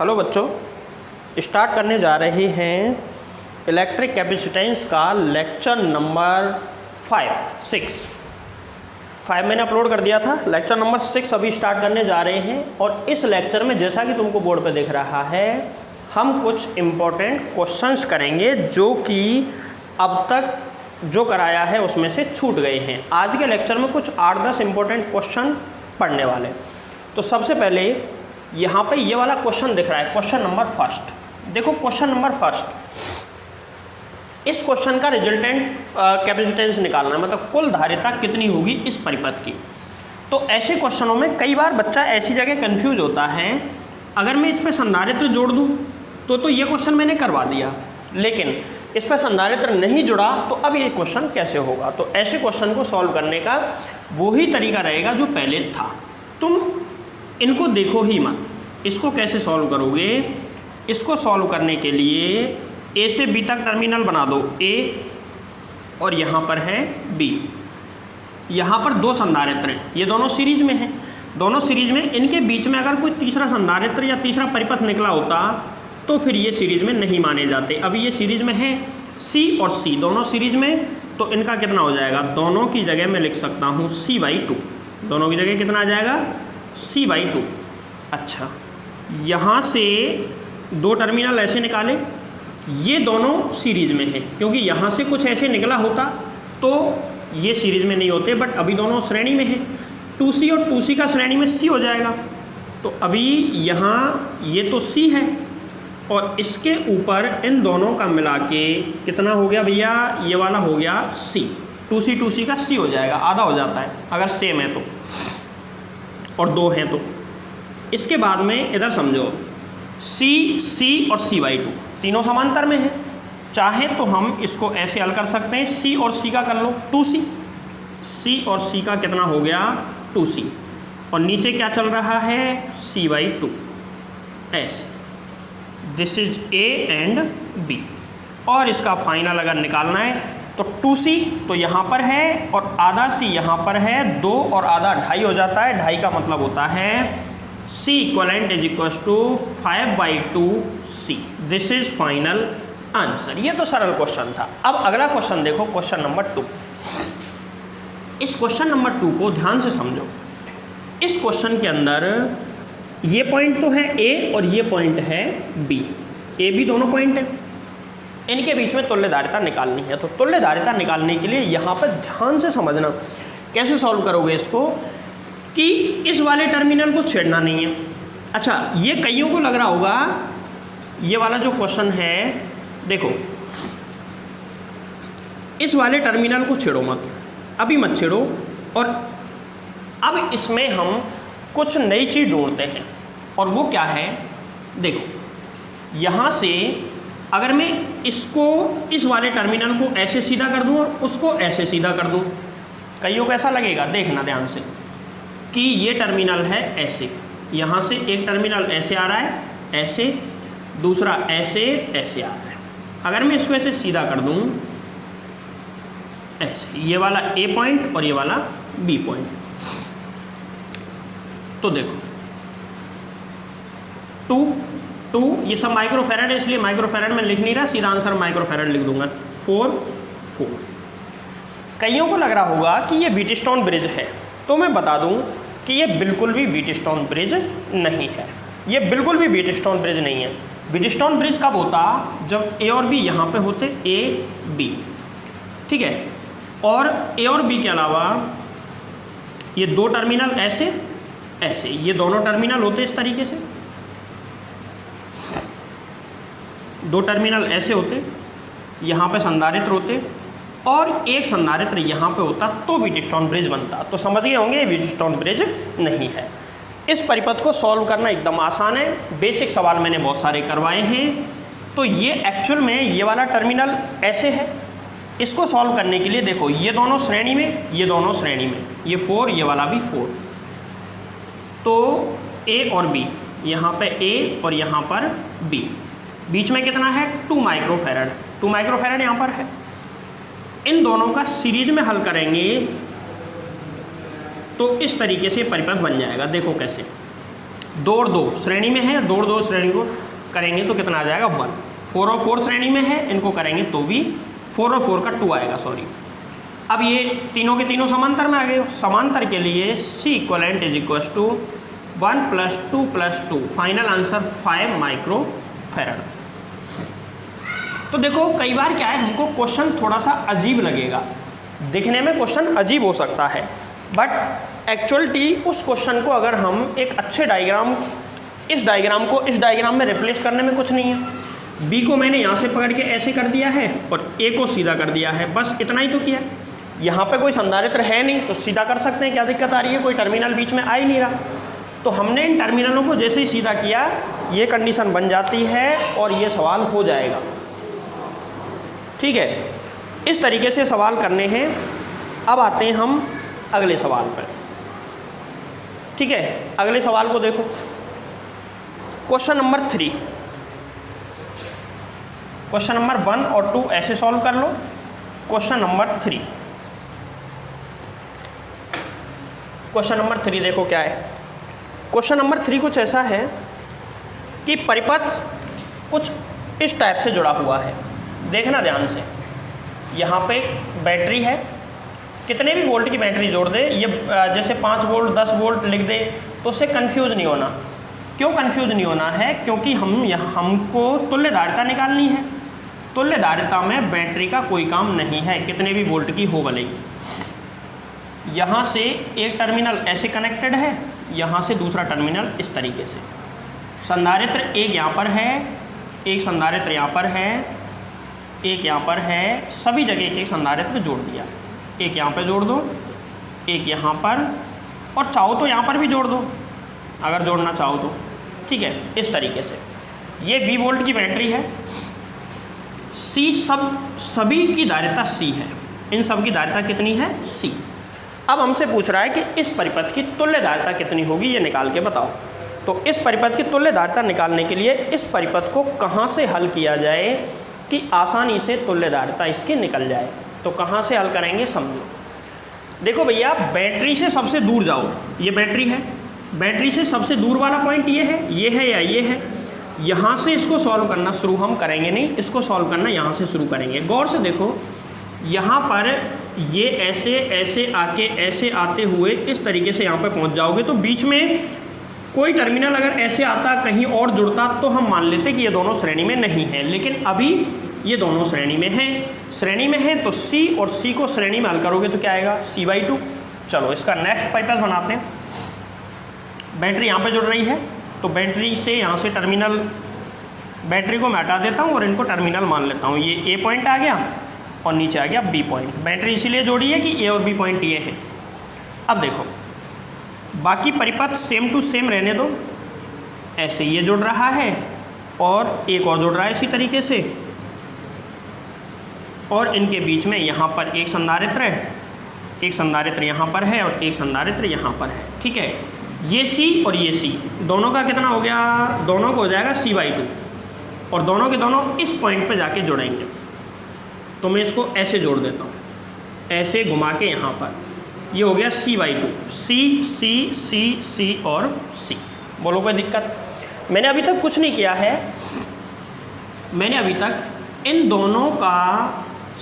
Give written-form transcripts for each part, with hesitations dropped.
Hello बच्चों, start करने जा रहे हैं इलेक्ट्रिक कैपेसिटेंस का लेक्चर नंबर 5 मैंने अपलोड कर दिया था। लेक्चर नंबर 6 अभी स्टार्ट करने जा रहे हैं और इस लेक्चर में जैसा कि तुमको बोर्ड पे दिख रहा है, हम कुछ इम्पोर्टेंट क्वेश्चंस करेंगे जो कि अब तक जो कराया है उसमें से छूट गए हैं। आज के लेक्चर में कुछ 8-10 इम्पोर्टेंट क्वेश्चन पढ़ने वाले। तो सबसे पहले यहाँ पे ये वाला क्वेश्चन दिख रहा है, क्वेश्चन नंबर 1। देखो क्वेश्चन नंबर 1, इस क्वेश्चन का रिजल्टेंट कैपेसिटेंस निकालना है, मतलब कुल धारिता कितनी होगी इस परिपथ की। तो ऐसे क्वेश्चनों में कई बार बच्चा ऐसी जगह कंफ्यूज होता है, अगर मैं इस पर संधारित्र जोड़ दूँ तो ये क्वेश्चन मैंने करवा दिया, लेकिन इस पर संधारित्र नहीं जुड़ा तो अब ये क्वेश्चन कैसे होगा। तो ऐसे क्वेश्चन को सॉल्व करने का वही तरीका रहेगा जो पहले था। तुम इनको देखो ही मत, इसको कैसे सॉल्व करोगे। इसको सॉल्व करने के लिए ए से बी तक टर्मिनल बना दो, ए और यहाँ पर है बी। यहाँ पर दो संधारित्र हैं, ये दोनों सीरीज में हैं। दोनों सीरीज में, इनके बीच में अगर कोई तीसरा संधारित्र या तीसरा परिपथ निकला होता तो फिर ये सीरीज में नहीं माने जाते। अभी ये सीरीज में है, सी और सी दोनों सीरीज में, तो इनका कितना हो जाएगा, दोनों की जगह मैं लिख सकता हूँ C/2। दोनों की जगह कितना आ जाएगा, C/2। अच्छा, यहाँ से दो टर्मिनल ऐसे निकाले, ये दोनों सीरीज में है, क्योंकि यहाँ से कुछ ऐसे निकला होता तो ये सीरीज में नहीं होते, बट अभी दोनों श्रेणी में है। 2C और 2C का श्रेणी में C हो जाएगा। तो अभी यहाँ ये तो C है और इसके ऊपर इन दोनों का मिला के कितना हो गया भैया, ये वाला हो गया C। 2C का C हो जाएगा, आधा हो जाता है अगर सेम है तो, और दो हैं तो। इसके बाद में इधर समझो, C और C/2 तीनों समांतर में है। चाहे तो हम इसको ऐसे हल कर सकते हैं, C और C का कर लो 2C, C और C का कितना हो गया 2C, और नीचे क्या चल रहा है C/2 ऐसे। This is A and B। और इसका फाइनल अगर निकालना है तो 2C तो यहाँ पर है और आधा C यहाँ पर है, 2 और आधा 2.5 हो जाता है। 2.5 का मतलब होता है C equivalent is equal to 5/2C। This is final answer. ये तो सरल क्वेश्चन था। अब अगला क्वेश्चन देखो, क्वेश्चन नंबर 2। इस क्वेश्चन नंबर 2 को ध्यान से समझो। इस क्वेश्चन के अंदर ये पॉइंट तो है A और ये पॉइंट है B। A B दोनों पॉइंट हैं, इनके बीच में तुल्य धारिता निकालनी है। तो तुल्य धारिता निकालने के लिए यहाँ पर ध्यान से समझना कैसे सॉल्व करोगे इसको, कि इस वाले टर्मिनल को छेड़ना नहीं है। अच्छा, ये कईयों को लग रहा होगा ये वाला जो क्वेश्चन है, देखो इस वाले टर्मिनल को छेड़ो मत, अभी मत छेड़ो। और अब इसमें हम कुछ नई चीज़ ढूंढते हैं, और वो क्या है, देखो यहाँ से अगर मैं इसको, इस वाले टर्मिनल को ऐसे सीधा कर दूँ और उसको ऐसे सीधा कर दूँ, कईयों को ऐसा लगेगा, देखना ध्यान से, कि ये टर्मिनल है ऐसे, यहाँ से एक टर्मिनल ऐसे आ रहा है, ऐसे, दूसरा ऐसे ऐसे आ रहा है। अगर मैं इसको ऐसे सीधा कर दूँ ऐसे, ये वाला A पॉइंट और ये वाला B पॉइंट, तो देखो 2 ये सब माइक्रोफैरड है, इसलिए माइक्रोफैरड में लिख नहीं रहा, सीधा आंसर माइक्रोफैरड लिख दूंगा। 4 कईयों को लग रहा होगा कि ये व्हीटस्टोन ब्रिज है, तो मैं बता दूं कि ये बिल्कुल भी व्हीटस्टोन ब्रिज नहीं है। ये बिल्कुल भी व्हीटस्टोन ब्रिज नहीं है। व्हीटस्टोन ब्रिज कब होता, जब A और B यहाँ पे होते, A B, ठीक है। और A और B के अलावा ये दो टर्मिनल ऐसे ऐसे, ये दोनों टर्मिनल होते इस तरीके से, दो टर्मिनल ऐसे होते, यहाँ पे संधारित्र होते और एक संधारित्र यहाँ पे होता, तो व्हीटस्टोन ब्रिज बनता। तो समझ गए होंगे व्हीटस्टोन ब्रिज नहीं है। इस परिपथ को सॉल्व करना एकदम आसान है, बेसिक सवाल मैंने बहुत सारे करवाए हैं। तो ये एक्चुअल में ये वाला टर्मिनल ऐसे है, इसको सॉल्व करने के लिए देखो ये दोनों श्रेणी में, ये दोनों श्रेणी में, ये 4 ये वाला भी 4, तो A और B, यहाँ पे A और यहाँ पर B, बीच में कितना है 2 माइक्रोफैरड, 2 माइक्रोफैरड यहाँ पर है। इन दोनों का सीरीज में हल करेंगे तो इस तरीके से परिपथ बन जाएगा। देखो कैसे, 2 और 2 श्रेणी में है, 2 और 2 श्रेणी को करेंगे तो कितना आ जाएगा 1। 4 और 4 श्रेणी में है, इनको करेंगे तो भी 4 और 4 का 2 आएगा, सॉरी। अब ये तीनों के तीनों समांतर में आ गए। समांतर के लिए C equivalent is equal to 1 + 2 + 2, final answer 5 microfarad. तो देखो कई बार क्या है, हमको क्वेश्चन थोड़ा सा अजीब लगेगा, दिखने में क्वेश्चन अजीब हो सकता है, बट एक्चुअलिटी उस क्वेश्चन को अगर हम एक अच्छे डायग्राम, इस डायग्राम को इस डायग्राम में रिप्लेस करने में कुछ नहीं है। बी को मैंने यहाँ से पकड़ के ऐसे कर दिया है और ए को सीधा कर दिया है, बस इतना ही तो किया। यहाँ पे कोई संधारित्र है नहीं तो सीधा कर सकते हैं, क्या दिक्कत आ रही है, कोई टर्मिनल बीच में आ ही नहीं रहा। तो हमने इन टर्मिनलों को जैसे ही सीधा किया, ये कंडीशन बन जाती है और ये सवाल हो जाएगा। ठीक है, इस तरीके से सवाल करने हैं। अब आते हैं हम अगले सवाल पर। ठीक है, अगले सवाल को देखो, क्वेश्चन नंबर 3। क्वेश्चन नंबर 1 और 2 ऐसे सॉल्व कर लो। क्वेश्चन नंबर 3, क्वेश्चन नंबर 3 देखो क्या है। क्वेश्चन नंबर 3 कुछ ऐसा है कि परिपथ कुछ इस टाइप से जुड़ा हुआ है, देखना ध्यान से। यहाँ पे बैटरी है, कितने भी वोल्ट की बैटरी जोड़ दे, ये जैसे 5 वोल्ट 10 वोल्ट लिख दे तो उससे कंफ्यूज नहीं होना। क्यों कंफ्यूज नहीं होना है, क्योंकि हमको तुल्य धारिता निकालनी है। तुल्य धारिता में बैटरी का कोई काम नहीं है, कितने भी वोल्ट की हो भले ही। यहाँ से एक टर्मिनल ऐसे कनेक्टेड है, यहाँ से दूसरा टर्मिनल इस तरीके से। संधारित्र एक यहाँ पर है, एक संधारित्र यहाँ पर है, एक यहाँ पर है, सभी जगह एक एक संधारित्र जोड़ दिया। एक यहाँ पर जोड़ दो, एक यहाँ पर, और चाहो तो यहाँ पर भी जोड़ दो अगर जोड़ना चाहो तो। ठीक है, इस तरीके से। ये 20 वोल्ट की बैटरी है। C सभी की धारिता C है, इन सब की धारिता कितनी है C। अब हमसे पूछ रहा है कि इस परिपथ की तुल्य धारिता कितनी होगी, ये निकाल के बताओ। तो इस परिपथ की तुल्य धारिता निकालने के लिए इस परिपथ को कहाँ से हल किया जाए कि आसानी से तुल्य धारिता इसकी निकल जाए। तो कहाँ से हल करेंगे समझो। देखो भैया, बैटरी से सबसे दूर जाओ, ये बैटरी है, बैटरी से सबसे दूर वाला पॉइंट ये है या ये है। यहाँ से इसको सॉल्व करना शुरू हम करेंगे नहीं, इसको सॉल्व करना यहाँ से शुरू करेंगे। गौर से देखो, यहाँ पर ये ऐसे ऐसे आके ऐसे आते हुए इस तरीके से यहाँ पे पहुँच जाओगे, तो बीच में कोई टर्मिनल अगर ऐसे आता कहीं और जुड़ता तो हम मान लेते कि ये दोनों श्रेणी में नहीं है, लेकिन अभी ये दोनों श्रेणी में हैं। श्रेणी में है तो C और C को श्रेणी में हल करोगे तो क्या आएगा C/2। चलो इसका नेक्स्ट परिपथ बनाते हैं। बैटरी यहाँ पे जुड़ रही है, तो बैटरी से यहाँ से टर्मिनल, बैटरी को मैं हटा देता हूँ और इनको टर्मिनल मान लेता हूँ। ये A पॉइंट आ गया और नीचे आ गया B पॉइंट। बैटरी इसीलिए जोड़ी है कि A और B पॉइंट ये है। अब देखो बाकी परिपथ सेम टू सेम रहने दो, ऐसे ये जुड़ रहा है और एक और जुड़ रहा है इसी तरीके से, और इनके बीच में यहाँ पर एक संधारित्र है, एक संधारित्र यहाँ पर है और एक संधारित्र यहाँ पर है। ठीक है, ये C और ये C दोनों का कितना हो गया, दोनों को हो जाएगा C/2, और दोनों के दोनों इस पॉइंट पे जाके जुड़ेंगे। तो मैं इसको ऐसे जोड़ देता हूँ, ऐसे घुमा के यहाँ पर, ये हो गया C/2, C C C C और C। बोलो कोई दिक्कत? मैंने अभी तक कुछ नहीं किया है, मैंने अभी तक इन दोनों का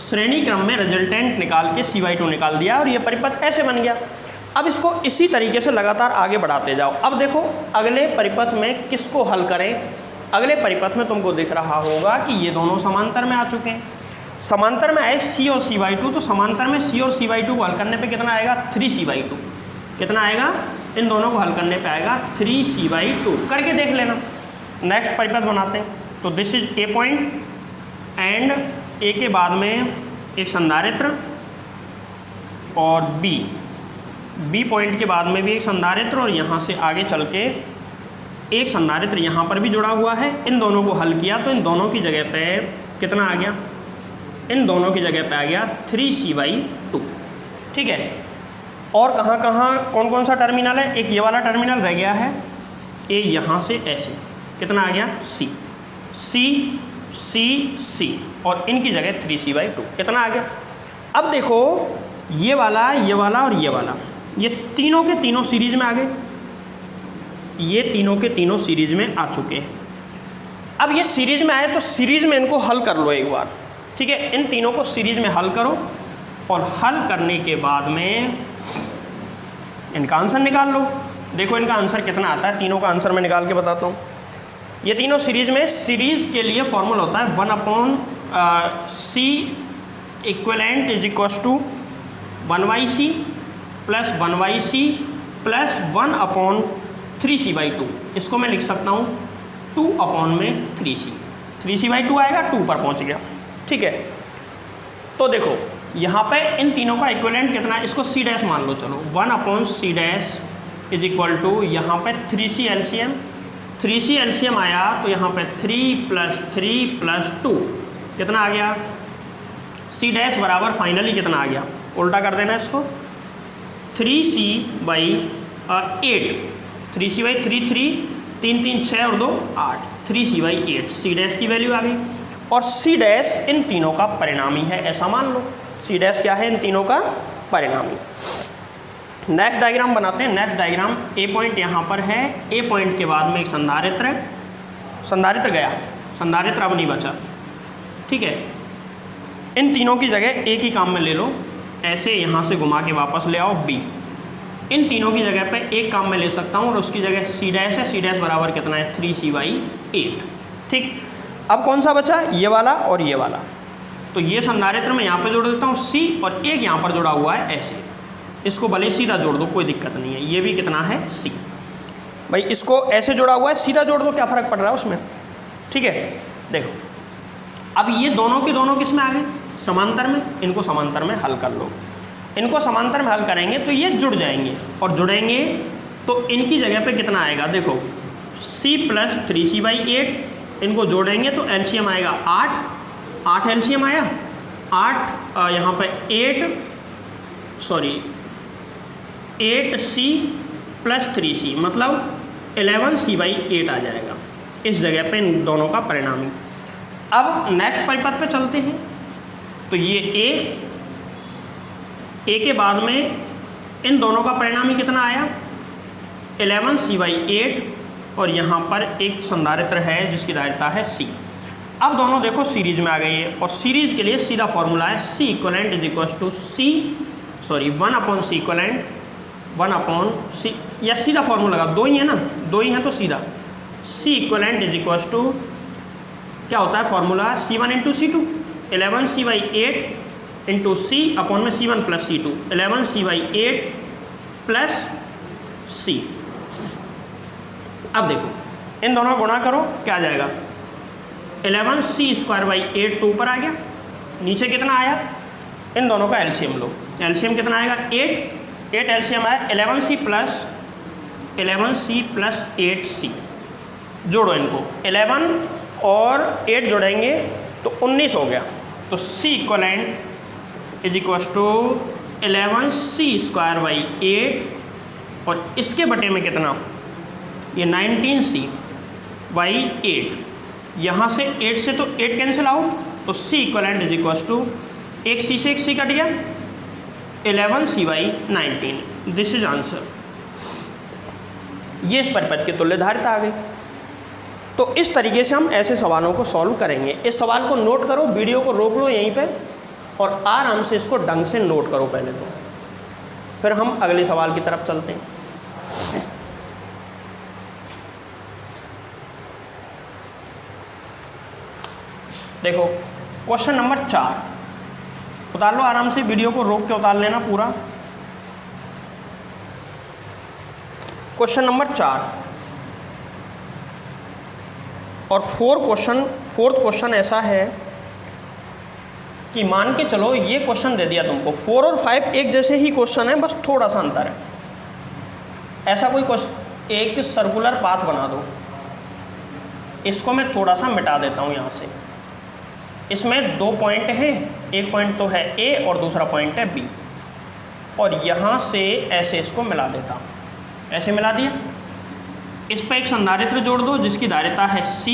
श्रेणी क्रम में रिजल्टेंट निकाल के C/2 निकाल दिया और ये परिपथ ऐसे बन गया। अब इसको इसी तरीके से लगातार आगे बढ़ाते जाओ। अब देखो अगले परिपथ में किसको हल करें। अगले परिपथ में तुमको दिख रहा होगा कि ये दोनों समांतर में आ चुके हैं। समांतर में आए C और C/2, तो समांतर में C और C/2 को हल करने पे कितना आएगा 3C/2। कितना आएगा, इन दोनों को हल करने पे आएगा 3C/2। करके देख लेना। नेक्स्ट परिपथ बनाते हैं। तो this is A point and A के बाद में एक संधारित्र और B पॉइंट के बाद में भी एक संधारित्र, और यहाँ से आगे चल के एक संधारित्र यहाँ पर भी जुड़ा हुआ है। इन दोनों को हल किया तो इन दोनों की जगह पे कितना आ गया, इन दोनों की जगह पे आ गया 3C/2। ठीक है, और कहाँ कहाँ कौन कौन सा टर्मिनल है, एक ये वाला टर्मिनल रह गया है, ये यहाँ से ऐसे कितना आ गया C C C C, और इनकी जगह 3C/2 कितना आ गया। अब देखो ये वाला और ये वाला, ये तीनों के तीनों सीरीज में आ गए। ये तीनों के तीनों सीरीज में आ चुके हैं। अब ये सीरीज में आए तो सीरीज में इनको हल कर लो एक बार, ठीक है। इन तीनों को सीरीज में हल करो और हल करने के बाद में इनका आंसर निकाल लो। देखो इनका आंसर कितना आता है, तीनों का आंसर मैं निकाल के बताता हूँ। ये तीनों सीरीज में, सीरीज के लिए फॉर्मूला होता है 1/c equivalent is equals to 1/c plus 1/c plus 1/3c/2। इसको मैं लिख सकता हूँ 2/3c। 3c/2 आएगा, 2 पर पहुँच गया, ठीक है। तो देखो यहाँ पे इन तीनों का इक्विवेलेंट कितना है, इसको c डैश मान लो। चलो 1/c dash is equal to यहाँ पे 3c एलसीएम। 3c एलसीएम आया तो यहाँ पे 3 + 3 + 2 कितना आ गया, c डैश बराबर फाइनली कितना आ गया, उल्टा कर देना इसको, 3c/8। 3c/3 3 3 3 6 और 2 8, 3c/8 c डैश की वैल्यू आ गई। और c डैश इन तीनों का परिणामी है, ऐसा मान लो। c डैश क्या है, इन तीनों का परिणामी। नेक्स्ट डायग्राम बनाते हैं। नेक्स्ट डायग्राम, ए पॉइंट यहाँ पर है, ए पॉइंट के बाद में एक संधारित्र, संधारित्र गया, संधारित्र अब नहीं बचा, ठीक है। इन तीनों की जगह एक ही काम में ले लो, ऐसे यहाँ से घुमा के वापस ले आओ बी। इन तीनों की जगह पे एक काम में ले सकता हूँ और उसकी जगह c डैश है। c डैश बराबर कितना है, 3c/8, ठीक। अब कौन सा बचा, ये वाला और ये वाला। तो ये संधारित्र मैं यहाँ पे जोड़ देता हूँ c, और एक यहाँ पर जुड़ा हुआ है ऐसे, इसको भले सीधा जोड़ दो, कोई दिक्कत नहीं है। ये भी कितना है, c। भाई इसको ऐसे जोड़ा हुआ है, सीधा जोड़ दो, क्या फ़र्क पड़ रहा है उसमें, ठीक है। देखो अब ये दोनों के दोनों किस में आ गए, समांतर में। इनको समांतर में हल कर लो। इनको समांतर में हल करेंगे तो ये जुड़ जाएंगे, और जुड़ेंगे तो इनकी जगह पे कितना आएगा, देखो c + 3c/8। इनको जोड़ेंगे तो एलसीएम आएगा 8 एलसीएम आया, 8 यहाँ पे 8c + 3c मतलब 11c/8 आ जाएगा इस जगह पे, इन दोनों का परिणामी। अब नेक्स्ट परिपथ पे चलते हैं। तो ये ए के बाद में इन दोनों का परिणामी कितना आया, 11c/8, और यहाँ पर एक संधारित्र है जिसकी धारिता है c। अब दोनों देखो सीरीज में आ गई है, और सीरीज के लिए सीधा फॉर्मूला है c equivalent is equal to 1/c equivalent 1/c, या सीधा फॉर्मूला लगा, दो ही है ना, दो ही हैं तो सीधा c equivalent is equal to क्या होता है formula, c1 × c2, 11c/8 into c upon में c1 + c2, 11c/8 + c। अब देखो इन दोनों को गुणा करो, क्या आ जाएगा, 11c² / 8 तो ऊपर आ गया, नीचे कितना आया, इन दोनों का एलसीएम लो। एलसीएम कितना आएगा, 8 एलसीएम आया, 11c + 8c। जोड़ो इनको, 11 और 8 जोड़ेंगे तो 19 हो गया। तो c equivalent is equal to 11c² / 8, और इसके बटे में कितना, ये 19c/8। यहाँ से 8 से तो 8 कैंसिल आउट, तो c equivalent is equal to एक c से एक c कट गया, 11c/19। This is answer. ये इस परिपथ की तुल्य धारिता आ गई। तो इस तरीके से हम ऐसे सवालों को सॉल्व करेंगे। इस सवाल को नोट करो, वीडियो को रोक लो यहीं पे और आराम से इसको ढंग से नोट करो पहले तो, फिर हम अगले सवाल की तरफ चलते हैं। देखो क्वेश्चन नंबर 4 उतार लो, आराम से वीडियो को रोक के उतार लेना पूरा। क्वेश्चन नंबर 4 और फोर्थ क्वेश्चन ऐसा है कि मान के चलो ये क्वेश्चन दे दिया तुमको, 4 और 5 एक जैसे ही क्वेश्चन है, बस थोड़ा सा अंतर है। ऐसा कोई क्वेश्चन, एक सर्कुलर पाथ बना दो, इसको मैं थोड़ा सा मिटा देता हूँ यहाँ से। इसमें 2 पॉइंट हैं, एक पॉइंट तो है A और दूसरा पॉइंट है B, और यहाँ से ऐसे इसको मिला देता हूँ, ऐसे मिला दिया। इस पर एक संधारित्र जोड़ दो जिसकी धारिता है C,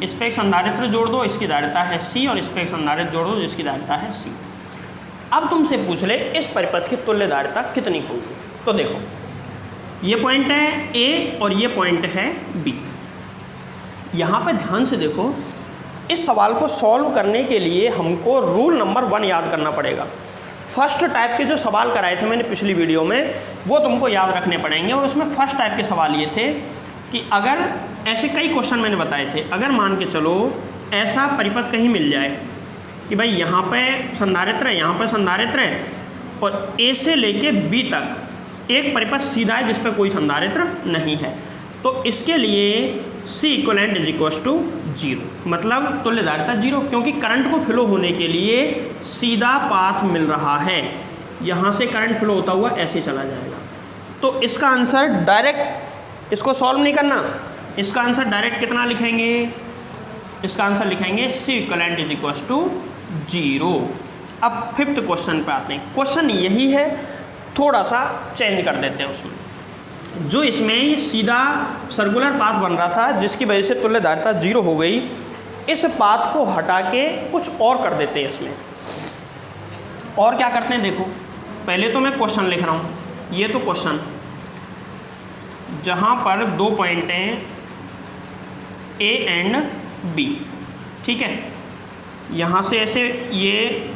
इस पर एक संधारित्र जोड़ दो इसकी धारिता है C, और इस पर एक संधारित्र जोड़ दो जिसकी धारिता है C। अब तुमसे पूछ ले इस परिपथ की तुल्य धारिता कितनी होगी। तो देखो ये पॉइंट है ए और ये पॉइंट है बी। यहाँ पे ध्यान से देखो, इस सवाल को सॉल्व करने के लिए हमको रूल नंबर 1 याद करना पड़ेगा। फर्स्ट टाइप के जो सवाल कराए थे मैंने पिछली वीडियो में, वो तुमको याद रखने पड़ेंगे। और उसमें फर्स्ट टाइप के सवाल ये थे कि अगर ऐसे कई क्वेश्चन मैंने बताए थे, अगर मान के चलो ऐसा परिपथ कहीं मिल जाए कि भाई यहाँ पे संधारित्र है, यहाँ पे संधारित्र है, और ए से लेके बी तक एक परिपथ सीधा है जिस पे कोई संधारित्र नहीं है, तो इसके लिए C equivalent is equal to 0, मतलब तुल्यधारिता 0, क्योंकि करंट को फ्लो होने के लिए सीधा पाथ मिल रहा है। यहाँ से करंट फ्लो होता हुआ ऐसे चला जाएगा। तो इसका आंसर डायरेक्ट, इसको सॉल्व नहीं करना, इसका आंसर डायरेक्ट कितना लिखेंगे, इसका आंसर लिखेंगे C equivalent is equal to 0। अब 5th क्वेश्चन पे आते हैं। क्वेश्चन यही है, थोड़ा सा चेंज कर देते हैं उसमें। जो इसमें सीधा सर्कुलर पाथ बन रहा था जिसकी वजह से तुल्यधारिता 0 हो गई, इस पाथ को हटा के कुछ और कर देते हैं इसमें। और क्या करते हैं देखो, पहले तो मैं क्वेश्चन लिख रहा हूँ, ये तो क्वेश्चन जहाँ पर 2 पॉइंट हैं A एंड B, ठीक है। यहाँ से ऐसे ये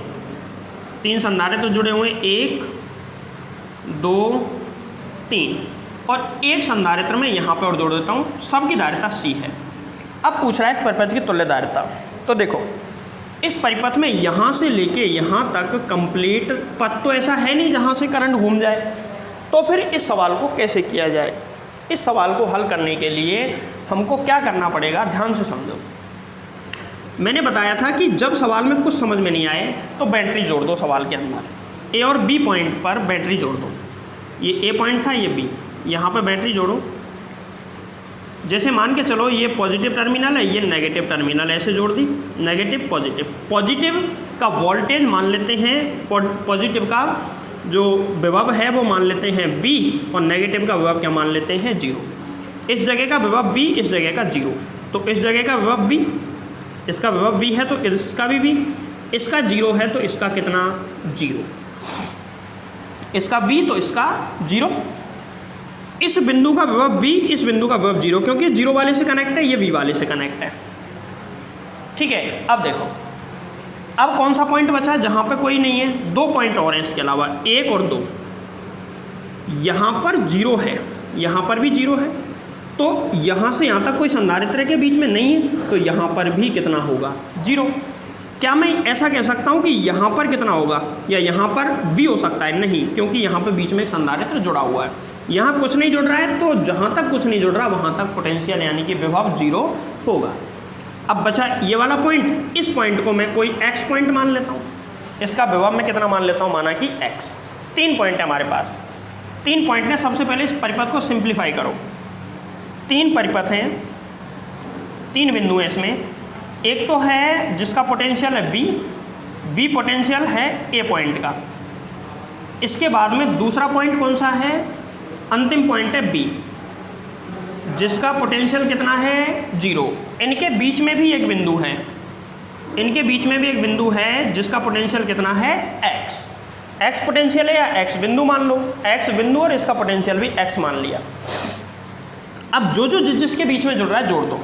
3 संधारित्र जुड़े हुए हैं, 1 2 3, और एक संधारित्र में यहाँ पर और जोड़ देता हूँ, सबकी धारिता C है। अब पूछ रहा है इस परिपथ की तुल्यधारिता। तो देखो, इस परिपथ में यहाँ से लेके यहाँ तक कंप्लीट पथ तो ऐसा है नहीं जहाँ से करंट घूम जाए, तो फिर इस सवाल को कैसे किया जाए। इस सवाल को हल करने के लिए हमको क्या करना पड़ेगा, ध्यान से समझो। मैंने बताया था कि जब सवाल में कुछ समझ में नहीं आए तो बैटरी जोड़ दो सवाल के अंदर। ए और बी पॉइंट पर बैटरी जोड़ दो, ये ए पॉइंट था, ये बी, यहाँ पर बैटरी जोड़ो। जैसे मान के चलो ये पॉजिटिव टर्मिनल है, ये नेगेटिव टर्मिनल, ऐसे जोड़ दी, नेगेटिव पॉजिटिव। पॉजिटिव का वोल्टेज मान लेते हैं, पॉजिटिव का जो विभव है वो मान लेते हैं V, और नेगेटिव का विभव क्या मान लेते हैं 0। इस जगह का विभव V, इस जगह का 0, तो इस जगह का विभव V, इसका विभव V है तो इसका भी V, इसका 0 है तो इसका कितना 0, इसका V तो इसका 0। इस बिंदु का विभव V, इस बिंदु का विभव 0, क्योंकि 0 वाले से कनेक्ट है, ये V वाले से कनेक्ट है, ठीक है। अब देखो, अब कौन सा पॉइंट बचा है जहाँ पे कोई नहीं है, 2 पॉइंट और हैं इसके अलावा, 1 और 2। यहाँ पर 0 है, यहाँ पर भी 0 है, तो यहाँ से यहाँ तक कोई संधारित्र के बीच में नहीं है, तो यहाँ पर भी कितना होगा 0। क्या मैं ऐसा कह सकता हूँ कि यहाँ पर कितना होगा या यहाँ पर भी हो सकता है? नहीं, क्योंकि यहाँ पर बीच में एक संधारित्र जुड़ा हुआ है, यहाँ कुछ नहीं जुड़ रहा है, तो जहाँ तक कुछ नहीं जुड़ रहा वहाँ तक पोटेंशियल यानी कि विभव 0 होगा। अब बचा ये वाला पॉइंट, इस पॉइंट को मैं कोई x पॉइंट मान लेता हूँ, इसका विभव मैं कितना मान लेता हूँ, माना कि x। 3 पॉइंट है हमारे पास, 3 पॉइंट है। सबसे पहले इस परिपथ को सिंप्लीफाई करो। 3 परिपथ हैं, 3 बिंदु हैं इसमें। एक तो है जिसका पोटेंशियल है v पोटेंशियल है a पॉइंट का। इसके बाद में दूसरा पॉइंट कौन सा है, अंतिम पॉइंट है b, जिसका पोटेंशियल कितना है 0। इनके बीच में भी एक बिंदु है, इनके बीच में भी एक बिंदु है जिसका पोटेंशियल कितना है x पोटेंशियल है, या x बिंदु मान लो, x बिंदु, और इसका पोटेंशियल भी x मान लिया। अब जो जिसके बीच में जुड़ रहा है जोड़ दो।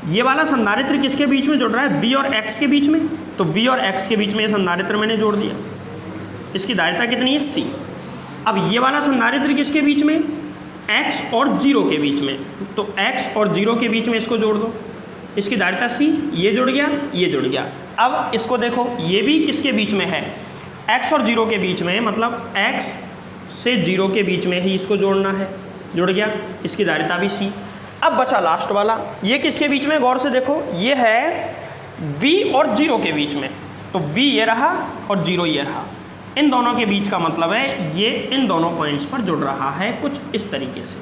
ये वाला संधारित्र किसके बीच में जुड़ रहा है, v और x के बीच में, तो v और x के बीच में ये संधारित्र मैंने जोड़ दिया। इसकी धारिता कितनी है c। अब ये वाला संधारित्र किसके बीच में, x और 0 के बीच में, तो x और 0 के बीच में इसको जोड़ दो, इसकी धारिता c, ये जुड़ गया, ये जुड़ गया। अब इसको देखो, ये भी किसके बीच में है, x और 0 के बीच में, मतलब x से 0 के बीच में ही इसको जोड़ना है, जुड़ गया, इसकी धारिता भी c। अब बचा लास्ट वाला, ये किसके बीच में, गौर से देखो, ये है v और 0 के बीच में, तो v ये रहा और 0 ये रहा। इन दोनों के बीच का मतलब है ये इन दोनों पॉइंट्स पर जुड़ रहा है कुछ इस तरीके से,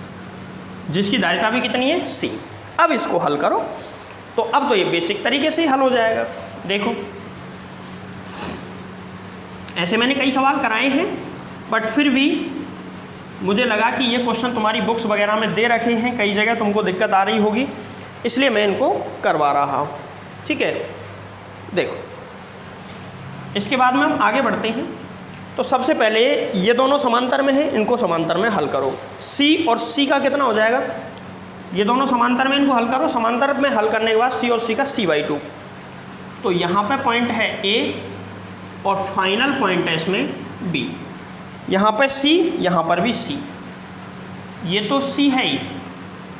जिसकी धारिता भी कितनी है c। अब इसको हल करो, तो अब तो ये बेसिक तरीके से ही हल हो जाएगा। देखो, ऐसे मैंने कई सवाल कराए हैं, बट फिर भी मुझे लगा कि ये क्वेश्चन तुम्हारी बुक्स वगैरह में दे रखे हैं, कई जगह तुमको दिक्कत आ रही होगी, इसलिए मैं इनको करवा रहा हूँ, ठीक है। देखो, इसके बाद में हम आगे बढ़ते हैं। तो सबसे पहले ये दोनों समांतर में हैं, इनको समांतर में हल करो। सी और सी का कितना हो जाएगा, ये दोनों समांतर में, इनको हल करो। समांतर में हल करने के बाद सी और सी का c/2, तो यहाँ पे पॉइंट है A और फाइनल पॉइंट है इसमें B। यहाँ पर C, यहाँ पर भी C, ये तो C है ही,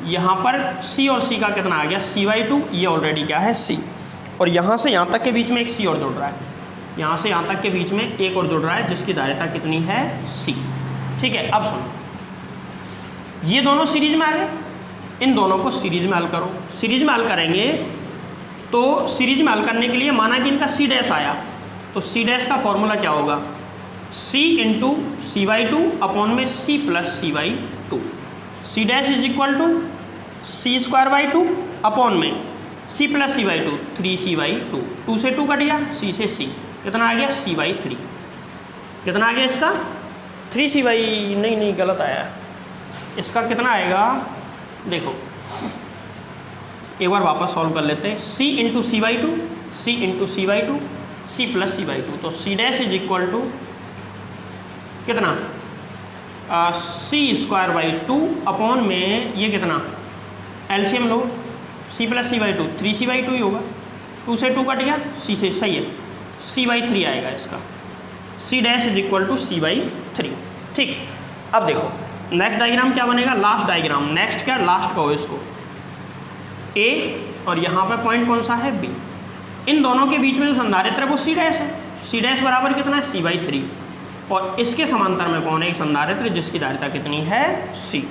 यहाँ पर C और C का कितना आ गया c/2, ये ऑलरेडी क्या है C, और यहाँ से यहाँ तक के बीच में एक C और जुड़ रहा है, यहाँ से यहाँ तक के बीच में एक और जुड़ रहा है जिसकी धारिता कितनी है C। ठीक है, अब सुनो, ये दोनों सीरीज में आ गए, इन दोनों को सीरीज में हल करो। सीरीज में हल करेंगे तो सीरीज में हल करने के लिए माना कि इनका C' आया, तो C' का फॉर्मूला क्या होगा, C इंटू c/2 अपॉन में C plus c/2। C' is equal to c² 2 upon में C प्लस c/2 3c/2, 2 से 2 कट गया, C से C, कितना आ गया c/3। कितना आ गया इसका 3c/, नहीं गलत आया, इसका कितना आएगा देखो, एक बार वापस सॉल्व कर लेते हैं। C into c/2, C into c/2, C plus c/2, तो C' इज इक्वल टू कितना c² 2 अपॉन में ये कितना, एलसीएम लो, C प्लस c/2 3c/2 ही होगा, 2 से 2 कट गया, C से, सही है, c/3 आएगा इसका, C' is equal to c/3। ठीक, अब देखो नेक्स्ट डायग्राम क्या बनेगा, लास्ट डायग्राम, नेक्स्ट क्या, लास्ट कहो इसको, A और यहाँ पे पॉइंट कौन सा है B, इन दोनों के बीच में जो संधारित्र है वो C' है, C' बराबर कितना है c/3, और इसके समांतर में कौन है, एक संधारित्र जिसकी धारिता कितनी है C।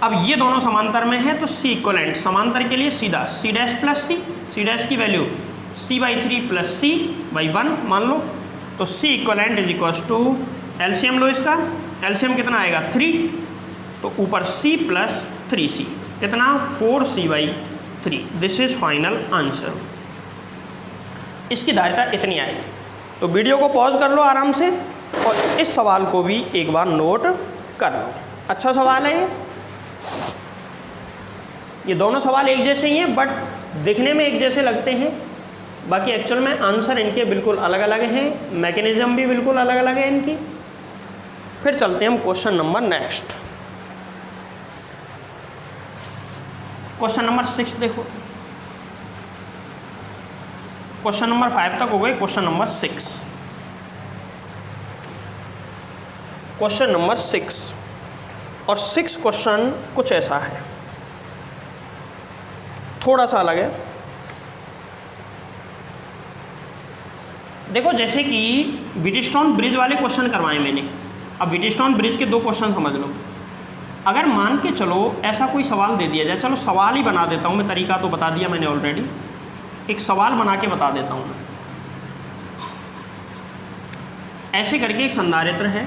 अब ये दोनों समांतर में है तो C इक्वलेंट, समांतर के लिए सीधा C' प्लस C, C' की वैल्यू c/3 प्लस c/1 मान लो, तो C equivalent is equal to, LCM लो इसका, एलसीएम कितना आएगा 3, तो ऊपर C प्लस 3c, कितना 4c/3। This is final answer. इसकी धारिता इतनी आएगी। तो वीडियो को पॉज कर लो आराम से और इस सवाल को भी एक बार नोट कर लो। अच्छा सवाल है ये दोनों सवाल एक जैसे ही हैं, बट दिखने में एक जैसे लगते हैं, बाकी एक्चुअल में आंसर इनके बिल्कुल अलग अलग हैं, मैकेनिज्म भी बिल्कुल अलग अलग है इनकी। फिर चलते हैं हम question number next, question number 6 देखो, क्वेश्चन नंबर 5 तक हो गए, क्वेश्चन नंबर 6, क्वेश्चन नंबर 6 और 6 क्वेश्चन कुछ ऐसा है, थोड़ा सा अलग है। देखो जैसे कि व्हीटस्टोन ब्रिज वाले क्वेश्चन करवाए मैंने, अब व्हीटस्टोन ब्रिज के 2 क्वेश्चन समझ लो। अगर मान के चलो ऐसा कोई सवाल दे दिया जाए, चलो सवाल ही बना देता हूँ मैं, तरीका तो बता दिया मैंने ऑलरेडी, एक सवाल बना के बता देता हूँ मैं। ऐसे करके एक संधारित्र है,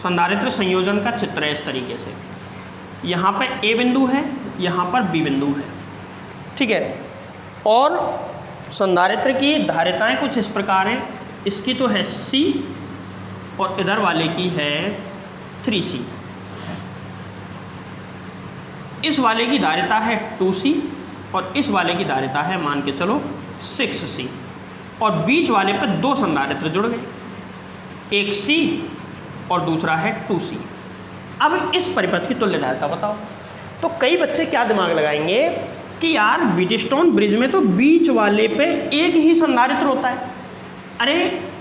संधारित्र संयोजन का चित्र है इस तरीके से, यहाँ पर A बिंदु है, यहाँ पर B बिंदु है, ठीक है। और संधारित्र की धारिताएं कुछ इस प्रकार हैं, इसकी तो है C और इधर वाले की है 3C, इस वाले की धारिता है 2C और इस वाले की धारिता है मान के चलो 6C, और बीच वाले पर 2 संधारित्र जुड़ गए, एक C और दूसरा है 2C। अब इस परिपथ की तुल्य धारिता बताओ। तो कई बच्चे क्या दिमाग लगाएंगे कि यार व्हीटस्टोन ब्रिज में तो बीच वाले पे एक ही संधारित्र होता है। अरे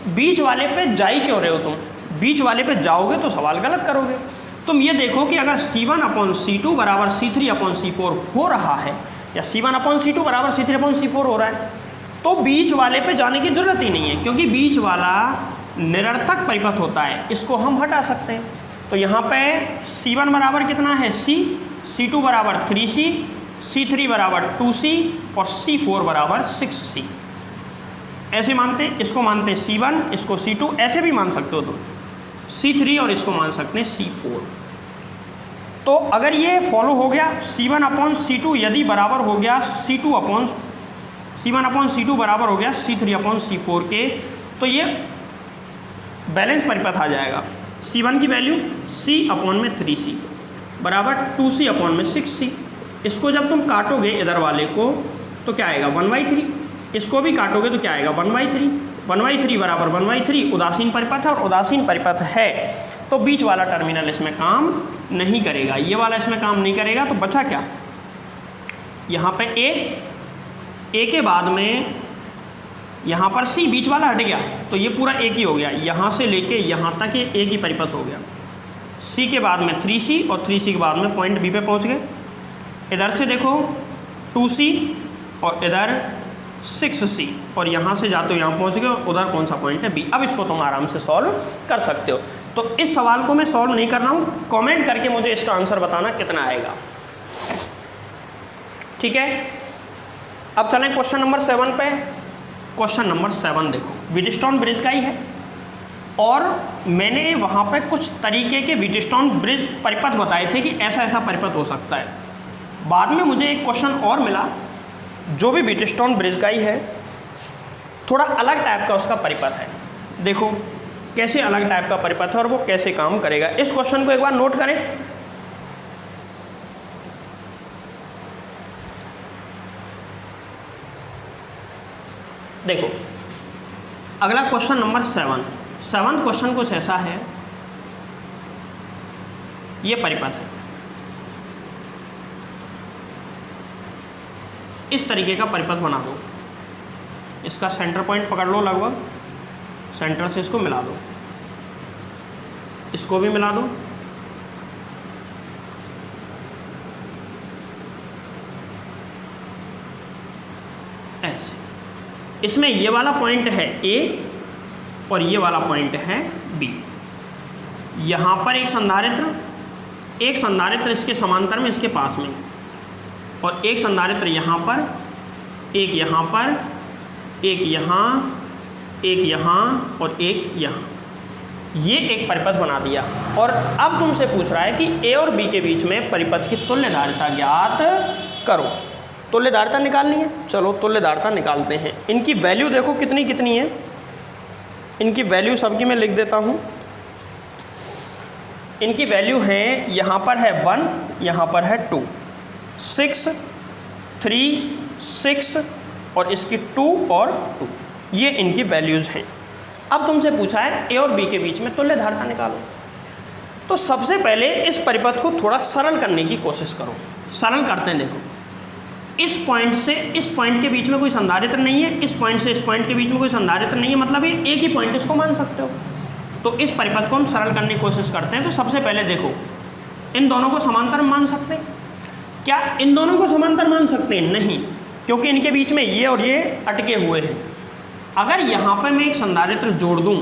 बीच वाले पे जा ही क्यों रहे हो तुम, बीच वाले पे जाओगे तो सवाल गलत करोगे। तुम ये देखो कि अगर C1/C2 बराबर C3/C4 हो रहा है, या C1/C2 बराबर C3/C4 हो रहा है, तो बीच वाले पे जाने की जरूरत ही नहीं है, क्योंकि बीच वाला निरर्थक परिपथ होता है, इसको हम हटा सकते हैं। तो यहाँ पे C1 बराबर कितना है C, C2 बराबर 3C, C3 बराबर 2C और C4 बराबर 6C। ऐसे मानते हैं, इसको मानते हैं C1, इसको C2, ऐसे भी मान सकते हो तुम C3 और इसको मान सकते हैं C4। तो अगर ये फॉलो हो गया C1/C2 यदि बराबर हो गया C1/C2 बराबर हो गया C3/C4 के, तो ये बैलेंस परिपथ आ जाएगा। C1 की वैल्यू C/3C बराबर 2C/6C। इसको जब तुम काटोगे इधर वाले को तो क्या आएगा 1/3, इसको भी काटोगे तो क्या आएगा 1/3, 1/3 बराबर 1/3 उदासीन परिपथ है, और उदासीन परिपथ है तो बीच वाला टर्मिनल इसमें काम नहीं करेगा, ये वाला इसमें काम नहीं करेगा। तो बचा क्या, यहाँ पे ए के बाद में यहाँ पर सी, बीच वाला हट गया तो ये पूरा एक ही हो गया, यहाँ से लेके यहाँ तक ये एक ही परिपथ हो गया। सी के बाद में 3C और 3C के बाद में पॉइंट बी पे पहुँच गए। इधर से देखो 2C और इधर 6C, और यहाँ से जाते हो यहाँ पहुँच गए, और उधर कौन सा पॉइंट है, बी। अब इसको तुम आराम से सॉल्व कर सकते हो। तो इस सवाल को मैं सॉल्व नहीं कर रहा हूँ, कमेंट करके मुझे इसका आंसर बताना कितना आएगा, ठीक है। अब चलें क्वेश्चन नंबर 7 पे। क्वेश्चन नंबर 7 देखो, व्हीटस्टोन ब्रिज का ही है, और मैंने वहाँ पे कुछ तरीके के व्हीटस्टोन ब्रिज परिपथ बताए थे कि ऐसा ऐसा परिपथ हो सकता है। बाद में मुझे एक क्वेश्चन और मिला जो भी व्हीटस्टोन ब्रिज का ही है, थोड़ा अलग टाइप का उसका परिपथ है। देखो कैसे अलग टाइप का परिपथ है और वो कैसे काम करेगा। इस क्वेश्चन को एक बार नोट करें। देखो अगला क्वेश्चन नंबर 7 क्वेश्चन कुछ ऐसा है, ये परिपथ है, इस तरीके का परिपथ बना दो, इसका सेंटर पॉइंट पकड़ लो, लगभग सेंटर से इसको मिला दो, इसको भी मिला दो, ऐसे। इसमें ये वाला पॉइंट है ए और ये वाला पॉइंट है बी। यहाँ पर एक संधारित्र इसके समांतर में, इसके पास में, और एक संधारित्र यहाँ पर, एक यहाँ पर, एक यहाँ, एक यहाँ और एक यहाँ। ये एक परिपथ बना दिया, और अब तुमसे पूछ रहा है कि ए और बी के बीच में परिपथ की तुल्यधारिता ज्ञात करो। तुल्यधारिता निकालनी है, चलो तुल्यधारिता निकालते हैं। इनकी वैल्यू देखो कितनी कितनी है, इनकी वैल्यू सबकी मैं लिख देता हूँ। इनकी वैल्यू है, यहाँ पर है 1, यहाँ पर है 2, 6, 3, 6 और इसकी 2 और 2, ये इनकी वैल्यूज़ हैं। अब तुमसे पूछा है ए और बी के बीच में तुल्यधारिता निकालो। तो सबसे पहले इस परिपथ को थोड़ा सरल करने की कोशिश करो। सरल करते हैं। देखो इस पॉइंट से इस पॉइंट के बीच में कोई संधारित्र नहीं है, इस पॉइंट से इस पॉइंट के बीच में कोई संधारित्र नहीं है, मतलब ये एक ही पॉइंट इसको मान सकते हो। तो इस परिपथ को हम सरल करने की कोशिश करते हैं। तो सबसे पहले देखो इन दोनों को समांतर मान सकते हैं क्या? इन दोनों को समांतर मान सकते हैं? नहीं, क्योंकि इनके बीच में ये और ये अटके हुए हैं। अगर यहाँ पर मैं एक संधारित्र जोड़ दूँ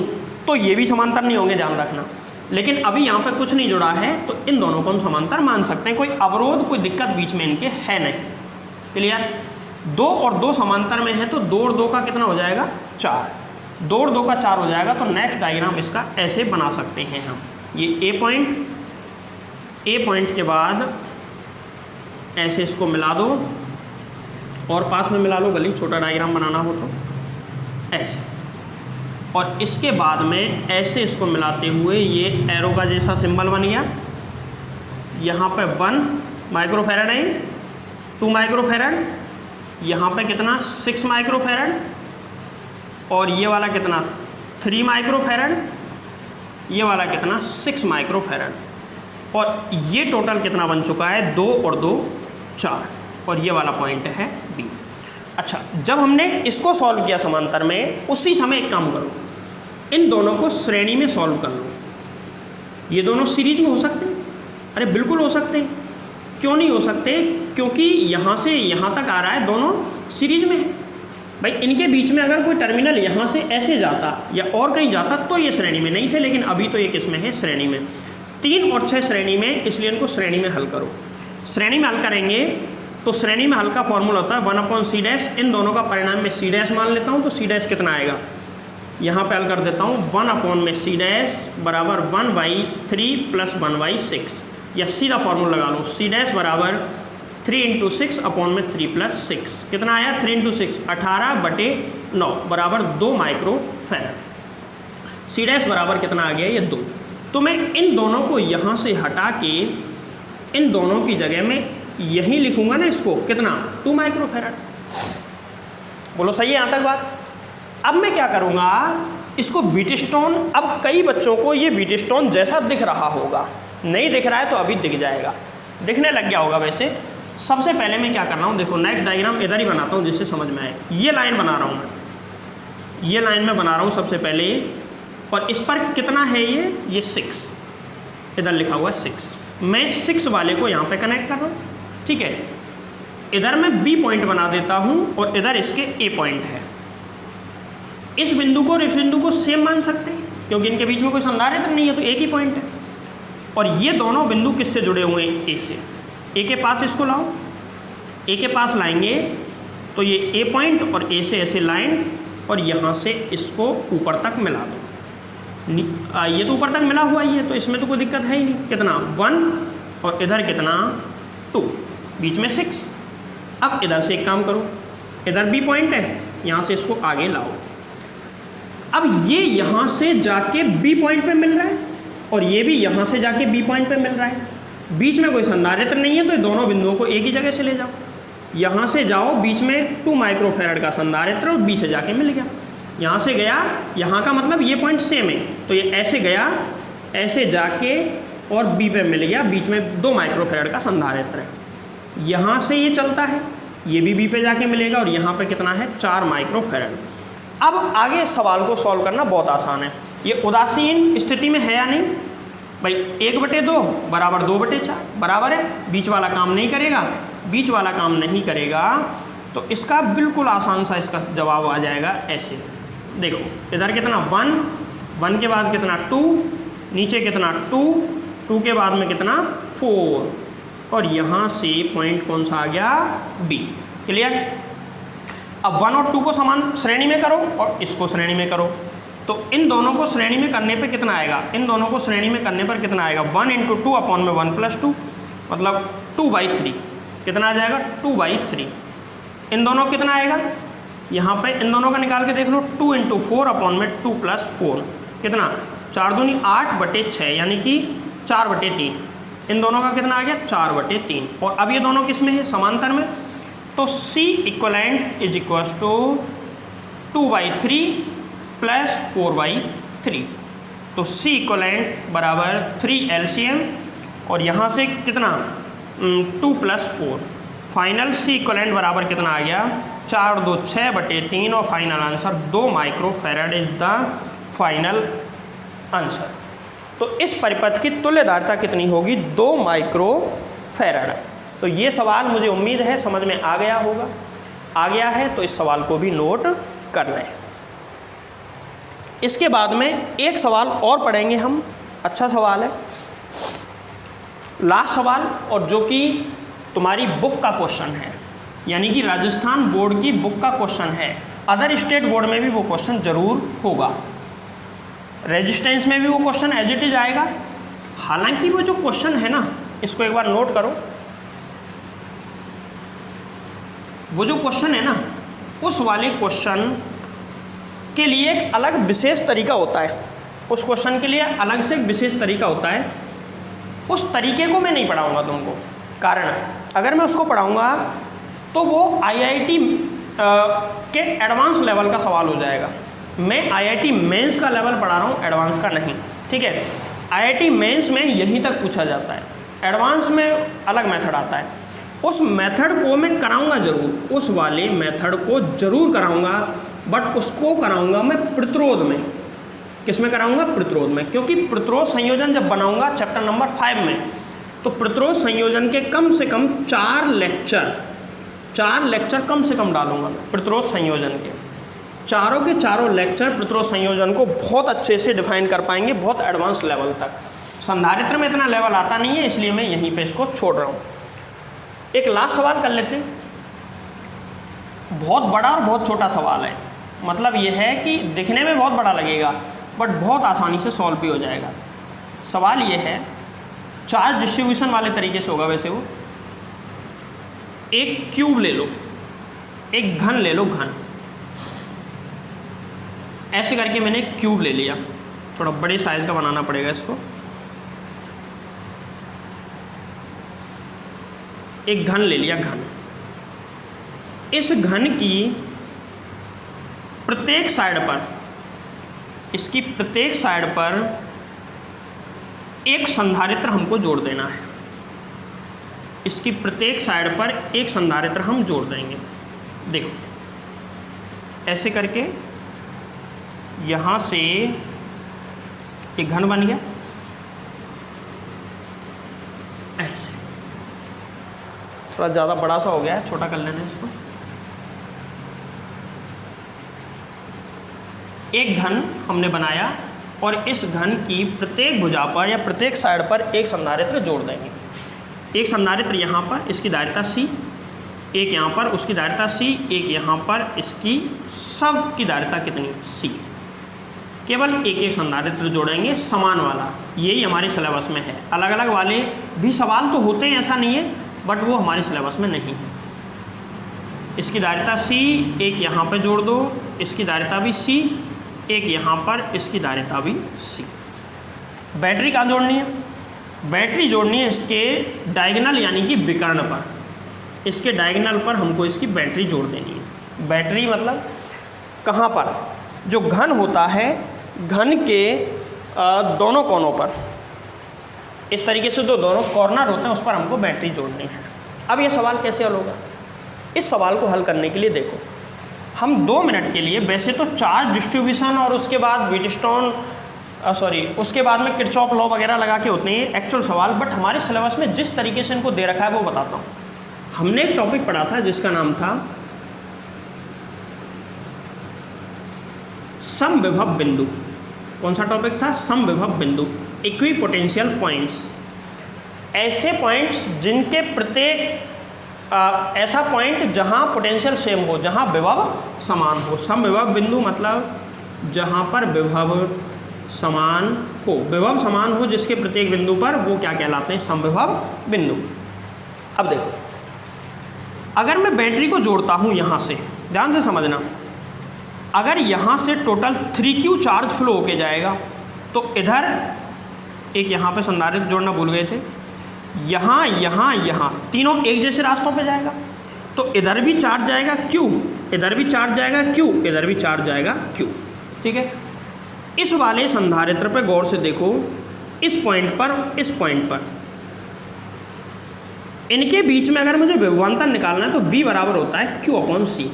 तो ये भी समांतर नहीं होंगे, ध्यान रखना। लेकिन अभी यहाँ पर कुछ नहीं जुड़ा है तो इन दोनों को हम समांतर मान सकते हैं। कोई अवरोध, कोई दिक्कत बीच में इनके है नहीं। क्लियर? 2 और 2 समांतर में है तो 2 और 2 का कितना हो जाएगा? 4। 2 और 2 का 4 हो जाएगा। तो नेक्स्ट डायग्राम इसका ऐसे बना सकते हैं हम। ये ए पॉइंट के बाद ऐसे इसको मिला दो और पास में मिला लो, गली छोटा डायग्राम बनाना हो तो ऐसे, और इसके बाद में ऐसे इसको मिलाते हुए ये एरो का जैसा सिंबल बन गया। यहाँ पे 1 माइक्रोफैरड है, 2 माइक्रोफैरड, यहाँ पे कितना 6 माइक्रोफैरड, और ये वाला कितना 3 माइक्रोफैरड, ये वाला कितना 6 माइक्रोफैरड, और ये टोटल कितना बन चुका है? 2 और 2 4, और ये वाला पॉइंट है बी। अच्छा, जब हमने इसको सॉल्व किया समांतर में, उसी समय एक काम करो, इन दोनों को श्रेणी में सॉल्व कर लो। ये दोनों सीरीज में हो सकते हैं? अरे बिल्कुल हो सकते हैं। क्यों नहीं हो सकते? क्योंकि यहाँ से यहाँ तक आ रहा है, दोनों सीरीज में है। भाई इनके बीच में अगर कोई टर्मिनल यहाँ से ऐसे जाता या और कहीं जाता तो ये श्रेणी में नहीं थे, लेकिन अभी तो ये किस में है? श्रेणी में। 3 और 6 श्रेणी में, इसलिए इनको श्रेणी में हल करो। श्रेणी में हल करेंगे तो श्रेणी में हल का फॉर्मूला होता है 1/c'। इन दोनों का परिणाम में c' मान लेता हूँ, तो c' कितना आएगा? यहाँ पे हल कर देता हूँ 1/c' बराबर 1/3 + 1/6, या सीधा फॉर्मूला लगा लो, c' बराबर 3 × 6 / 3 + 6 कितना आया? 3 × 6 18/9 बराबर 2 माइक्रोफैरड। c' बराबर कितना आ गया? ये 2। तो मैं इन दोनों को यहाँ से हटा के इन दोनों की जगह में यहीं लिखूंगा ना, इसको कितना? 2 माइक्रोफैरड। बोलो सही है यहाँ तक बात? अब मैं क्या करूँगा, इसको व्हीटस्टोन, अब कई बच्चों को ये व्हीटस्टोन जैसा दिख रहा होगा, नहीं दिख रहा है तो अभी दिख जाएगा, दिखने लग गया होगा। वैसे सबसे पहले मैं क्या कर रहा हूँ, देखो नेक्स्ट डायग्राम इधर ही बनाता हूँ जिससे समझ में आए। ये लाइन बना रहा हूँ मैं, ये लाइन में बना रहा हूँ सबसे पहले, और इस पर कितना है ये 6, इधर लिखा हुआ है 6। मैं 6 वाले को यहाँ पे कनेक्ट कर रहा हूँ, ठीक है। इधर मैं B पॉइंट बना देता हूँ और इधर इसके A पॉइंट है। इस बिंदु को और इस बिंदु को सेम मान सकते हैं क्योंकि इनके बीच में कोई संधारित्र नहीं है, तो एक ही पॉइंट है। और ये दोनों बिंदु किससे जुड़े हुए हैं, A से। A के पास इसको लाओ, A के पास लाएंगे तो ये A पॉइंट और A से ऐसे लाइन, और यहाँ से इसको ऊपर तक मिला दो। ये तो ऊपर तक मिला हुआ ही है तो इसमें तो कोई दिक्कत है ही नहीं। कितना 1 और इधर कितना 2, बीच में 6। अब इधर से एक काम करो, इधर B पॉइंट है, यहाँ से इसको आगे लाओ। अब ये यहाँ से जाके B पॉइंट पे मिल रहा है और ये भी यहाँ से जाके B पॉइंट पे मिल रहा है, बीच में कोई संधारित्र नहीं है, तो दोनों बिंदुओं को एक ही जगह से ले जाओ। यहाँ से जाओ, बीच में 2 माइक्रोफैराड का संधारित्र और B से जाके मिल गया। यहाँ से गया, यहाँ का मतलब ये पॉइंट सेम है, तो ये ऐसे गया, ऐसे जाके और B पे मिल गया, बीच में 2 माइक्रोफैराड का संधारित्र है। यहाँ से ये चलता है, ये भी B पे जाके मिलेगा, और यहाँ पे कितना है 4 माइक्रोफैराड। अब आगे इस सवाल को सॉल्व करना बहुत आसान है। ये उदासीन स्थिति में है या नहीं भाई, 1/2 बराबर 2/4 बराबर है। बीच वाला काम नहीं करेगा, बीच वाला काम नहीं करेगा, तो इसका बिल्कुल आसान सा इसका जवाब आ जाएगा ऐसे। देखो इधर कितना 1 के बाद कितना 2, नीचे कितना 2 के बाद में कितना 4, और यहाँ से पॉइंट कौन सा आ गया B। क्लियर। अब 1 और 2 को समान श्रेणी में करो और इसको श्रेणी में करो, तो इन दोनों को श्रेणी में करने पे कितना आएगा, इन दोनों को श्रेणी में करने पर कितना आएगा 1 × 2 अपॉन में 1 + 2, मतलब 2/3। कितना आ जाएगा 2/3। इन दोनों कितना आएगा, यहाँ पे इन दोनों का निकाल के देख लो, 2 × 4 अपॉन में 2 + 4 कितना 4 दूनी 8/6, यानी कि 4/3। इन दोनों का कितना आ गया 4/3। और अब ये दोनों किस में है, समांतर में, तो C equivalent is equals to 2/3 + 4/3। तो C इक्वलेंट बराबर 3 LCM, और यहाँ से कितना 2 + 4। फाइनल C इक्वलेंट बराबर कितना आ गया 4 2 6/3, और final answer 2 microfarad is the final answer. तो इस परिपथ की तुल्यधारिता कितनी होगी 2 माइक्रोफैराड। तो ये सवाल मुझे उम्मीद है समझ में आ गया होगा, आ गया है तो इस सवाल को भी नोट कर लें। इसके बाद में एक सवाल और पढ़ेंगे हम, अच्छा सवाल है, लास्ट सवाल, और जो कि तुम्हारी बुक का क्वेश्चन है, यानी कि राजस्थान बोर्ड की बुक का क्वेश्चन है। अदर स्टेट बोर्ड में भी वो क्वेश्चन जरूर होगा, रेजिस्टेंस में भी वो क्वेश्चन एज इट इज आएगा। हालांकि वो जो क्वेश्चन है ना, इसको एक बार नोट करो, वो जो क्वेश्चन है ना, उस वाले क्वेश्चन के लिए एक अलग विशेष तरीका होता है, उस क्वेश्चन के लिए अलग से एक विशेष तरीका होता है। उस तरीके को मैं नहीं पढ़ाऊंगा तुमको, कारण अगर मैं उसको पढ़ाऊंगा तो वो IIT के एडवांस लेवल का सवाल हो जाएगा। मैं IIT मेंस का लेवल पढ़ा रहा हूँ, एडवांस का नहीं, ठीक है। IIT मेंस में यहीं तक पूछा जाता है, एडवांस में अलग मेथड आता है। उस मेथड को मैं कराऊंगा जरूर, उस वाले मेथड को जरूर कराऊंगा, बट उसको कराऊंगा मैं प्रतिरोध में। किस में कराऊंगा, प्रतिरोध में, क्योंकि प्रतिरोध संयोजन जब बनाऊंगा चैप्टर नंबर 5 में, तो प्रतिरोध संयोजन के कम से कम 4 लेक्चर कम से कम डालूंगा प्रतिरोध संयोजन के। चारों के चारों लेक्चर प्रतिरोध संयोजन को बहुत अच्छे से डिफाइन कर पाएंगे, बहुत एडवांस लेवल तक। संधारित्र में इतना लेवल आता नहीं है, इसलिए मैं यहीं पे इसको छोड़ रहा हूँ। एक लास्ट सवाल कर लेते हैं, बहुत बड़ा और बहुत छोटा सवाल है, मतलब यह है कि दिखने में बहुत बड़ा लगेगा बट बहुत आसानी से सॉल्व भी हो जाएगा। सवाल ये है, चार्ज डिस्ट्रीब्यूशन वाले तरीके से होगा वैसे वो। एक क्यूब ले लो, एक घन ले लो, घन ऐसे करके मैंने एक क्यूब ले लिया, थोड़ा बड़े साइज का बनाना पड़ेगा इसको। एक घन ले लिया, घन। इस घन की प्रत्येक साइड पर, इसकी प्रत्येक साइड पर एक संधारित्र हमको जोड़ देना है। इसकी प्रत्येक साइड पर एक संधारित्र हम जोड़ देंगे। देखो ऐसे करके यहाँ से एक घन बन गया, ऐसे। थोड़ा ज़्यादा बड़ा सा हो गया है, छोटा कर लेना इसको। एक घन हमने बनाया और इस घन की प्रत्येक भुजा पर या प्रत्येक साइड पर एक संधारित्र जोड़ देंगे। एक संधारित्र यहाँ पर, इसकी धारिता C, एक यहाँ पर, उसकी धारिता C, एक यहाँ पर, इसकी सब की धारिता कितनी C। केवल एक एक संधारित्र जोड़ेंगे समान वाला, यही हमारे सिलेबस में है। अलग अलग वाले भी सवाल तो होते हैं, ऐसा नहीं है, बट वो हमारे सिलेबस में नहीं है। इसकी धारिता C, एक यहाँ पर जोड़ दो, इसकी धारिता भी C, एक यहाँ पर, इसकी धारिता भी C। बैटरी कहाँ जोड़नी है? बैटरी जोड़नी है इसके डायगोनल यानी कि विकर्ण पर। इसके डायगोनल पर हमको इसकी बैटरी जोड़ देनी है। बैटरी मतलब कहाँ पर? जो घन होता है, घन के दोनों कोनों पर, इस तरीके से जो दोनों कॉर्नर होते हैं उस पर हमको बैटरी जोड़नी है। अब ये सवाल कैसे हल होगा? इस सवाल को हल करने के लिए देखो, हम 2 मिनट के लिए, वैसे तो चार्ज डिस्ट्रीब्यूशन और उसके बाद व्हीटस्टोन उसके बाद में किरचॉफ लॉ वगैरह लगा के होते हैं एक्चुअल सवाल, बट हमारे सिलेबस में जिस तरीके से इनको दे रखा है वो बताता हूँ। हमने एक टॉपिक पढ़ा था जिसका नाम था समविभव बिंदु। कौन सा टॉपिक था? समविभव बिंदु, इक्विपोटेंशियल पॉइंट्स। ऐसे पॉइंट्स जिनके प्रत्येक ऐसा पॉइंट जहाँ पोटेंशियल सेम हो, जहाँ विभव समान हो। समविभव बिंदु मतलब जहाँ पर विभव समान हो, विभव समान हो जिसके प्रत्येक बिंदु पर, वो क्या कहलाते हैं? समविभव बिंदु। अब देखो, अगर मैं बैटरी को जोड़ता हूँ यहाँ से, ध्यान से समझना, अगर यहाँ से टोटल 3Q चार्ज फ्लो होके जाएगा तो इधर एक यहाँ पे संधारित्र जोड़ना भूल गए थे, यहाँ यहाँ यहाँ तीनों एक जैसे रास्तों पे जाएगा, तो इधर भी चार्ज जाएगा Q, इधर भी चार्ज जाएगा Q, इधर भी चार्ज जाएगा Q। ठीक है, इस वाले संधारित्र पे गौर से देखो, इस पॉइंट पर, इस पॉइंट पर, इनके बीच में अगर मुझे विभवांतर निकालना है तो V बराबर होता है Q/C।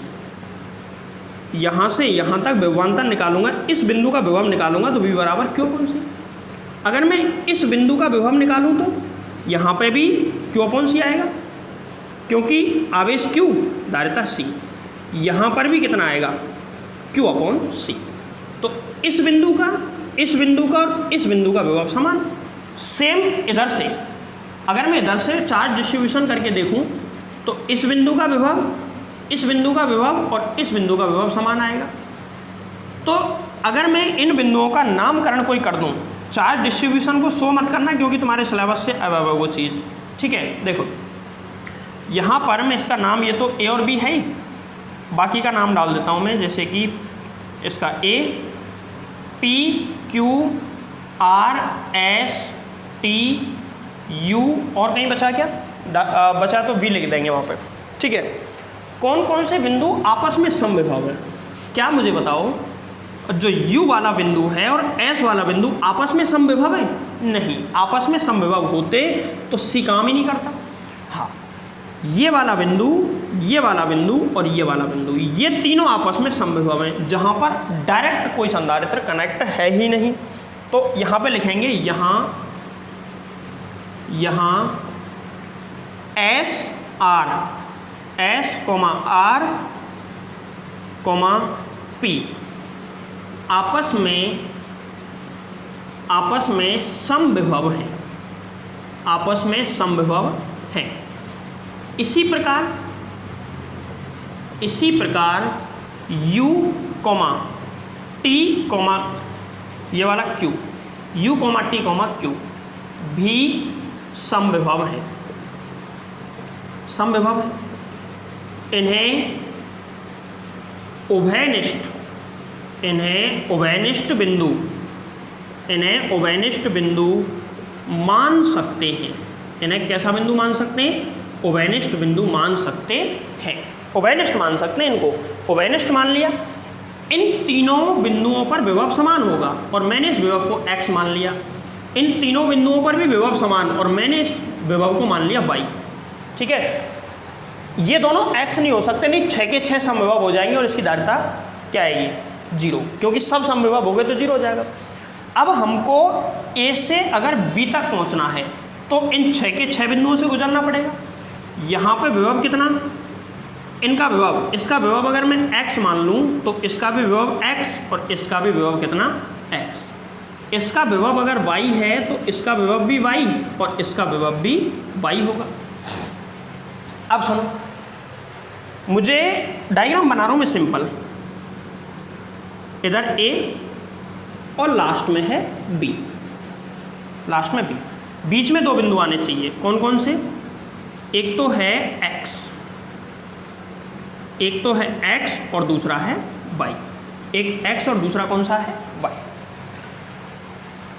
यहाँ से यहाँ तक विभवांतर निकालूंगा, इस बिंदु का विभव निकालूंगा तो V बराबर Q/C। अगर मैं इस बिंदु का विभव निकालूँ तो यहाँ पे भी Q/C आएगा, क्योंकि आवेश Q, धारिता C। यहाँ पर भी कितना आएगा? Q/C। तो इस बिंदु का, इस बिंदु का और इस बिंदु का विभव समान। सेम इधर से, अगर मैं इधर से चार्ज डिस्ट्रीब्यूशन करके देखूं तो इस बिंदु का विभव, इस बिंदु का विभव और इस बिंदु का विभव समान आएगा। तो अगर मैं इन बिंदुओं का नामकरण कोई कर दूं, चार्ज डिस्ट्रीब्यूशन को शो मत करना क्योंकि तुम्हारे सिलेबस से अब वो चीज़। ठीक है, देखो यहाँ पर मैं इसका नाम, ये तो A और B है ही, बाकी का नाम डाल देता हूँ मैं, जैसे कि इसका A, P, Q, R, S, T, U, और कहीं बचा क्या? बचा तो V लिख देंगे वहाँ पे। ठीक है, कौन कौन से बिंदु आपस में समविभव है? क्या मुझे बताओ, जो U वाला बिंदु है और S वाला बिंदु आपस में समविभव है? नहीं, आपस में समविभव होते तो C काम ही नहीं करता। हाँ, ये वाला बिंदु, ये वाला बिंदु और ये वाला बिंदु, ये तीनों आपस में समविभव हैं, जहाँ पर डायरेक्ट कोई संधारित्र कनेक्ट है ही नहीं। तो यहाँ पे लिखेंगे, यहाँ S R P आपस में समविभव हैं, आपस में समविभव हैं। इसी प्रकार U, T, ये वाला Q, U, T, Q भी समविभव है, समविभव है। इन्हें उभयनिष्ठ बिंदु मान सकते हैं। इन्हें कैसा बिंदु मान सकते हैं? उभयनिष्ठ बिंदु मान सकते हैं। उभयनिष्ठ मान सकते हैं, इनको उभयनिष्ठ मान लिया। इन तीनों बिंदुओं पर विभव समान होगा और मैंने इस विभव को x मान लिया। इन तीनों बिंदुओं पर भी विभव समान और मैंने इस विभव को मान लिया y। ठीक है, ये दोनों x नहीं हो सकते, नहीं 6 के 6 समविभव हो जाएंगे और इसकी धारिता क्या आएगी 0, क्योंकि सब समविभव हो गए तो 0 हो जाएगा। अब हमको A से अगर B तक पहुंचना है तो इन 6 के 6 बिंदुओं से गुजरना पड़ेगा। यहाँ पे विभव कितना, इनका विभव, इसका विभव अगर मैं x मान लूँ तो इसका भी विभव x और इसका भी विभव कितना x। इसका विभव अगर y है तो इसका विभव भी y और इसका विभव भी y होगा। अब सुनो, मुझे डायग्राम बना रहा हूँ मैं सिंपल, इधर A और लास्ट में है B, लास्ट में B, बीच में दो बिंदु आने चाहिए। कौन कौन से, एक तो है x, एक तो है x और दूसरा है y। एक x और दूसरा कौन सा है y।